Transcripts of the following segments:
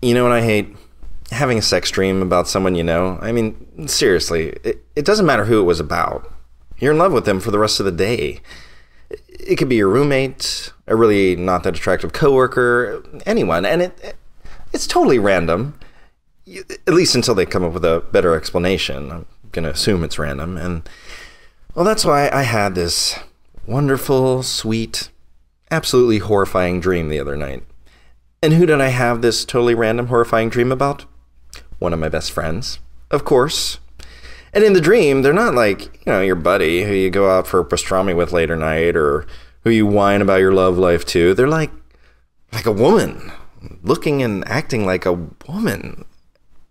You know what I hate? Having a sex dream about someone you know. I mean, seriously, it doesn't matter who it was about. You're in love with them for the rest of the day. It could be your roommate, a really not that attractive coworker, anyone, and it's totally random, at least until they come up with a better explanation. I'm going to assume it's random, and, well, that's why I had this wonderful, sweet, absolutely horrifying dream the other night. And who did I have this totally random, horrifying dream about? One of my best friends, of course. And in the dream, they're not like, your buddy who you go out for pastrami with later night or who you whine about your love life to. They're like a woman, looking and acting like a woman.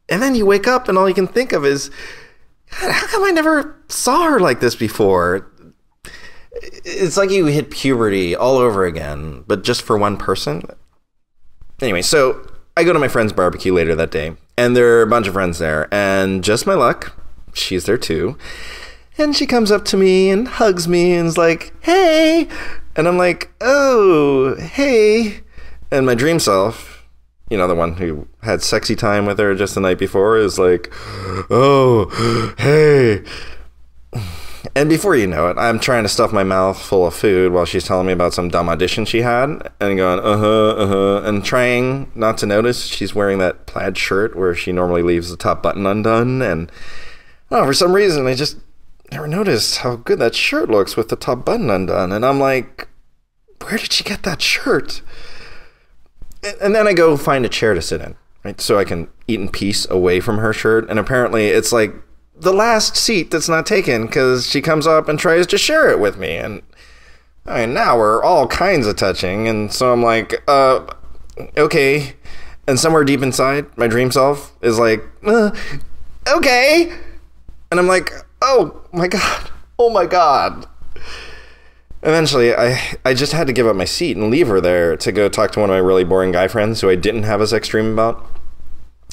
And then you wake up and all you can think of is, God, how come I never saw her like this before? It's like you hit puberty all over again, but just for one person. Anyway, so I go to my friend's barbecue later that day, and there are a bunch of friends there, and just my luck, she's there too. And she comes up to me and hugs me and is like, hey. And I'm like, oh, hey. And my dream self, the one who had sexy time with her just the night before, is like, oh, hey. And before you know it, I'm trying to stuff my mouth full of food while she's telling me about some dumb audition she had, and going, and trying not to notice she's wearing that plaid shirt where she normally leaves the top button undone, and for some reason I just never noticed how good that shirt looks with the top button undone, and I'm like, where did she get that shirt? And then I go find a chair to sit in, right, so I can eat in peace away from her shirt, and apparently it's like the last seat that's not taken because she comes up and tries to share it with me. And now we're all kinds of touching. And so I'm like, okay. And somewhere deep inside, my dream self is like, okay. And I'm like, oh my God. Eventually, I just had to give up my seat and leave her there to go talk to one of my really boring guy friends who I didn't have a sex dream about.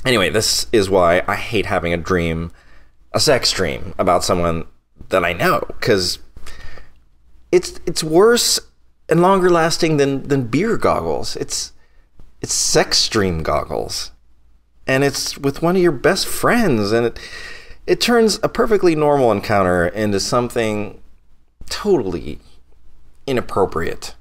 Anyway, this is why I hate having a sex dream about someone that I know, because it's worse and longer lasting than beer goggles. It's sex dream goggles, and it's with one of your best friends, and it turns a perfectly normal encounter into something totally inappropriate.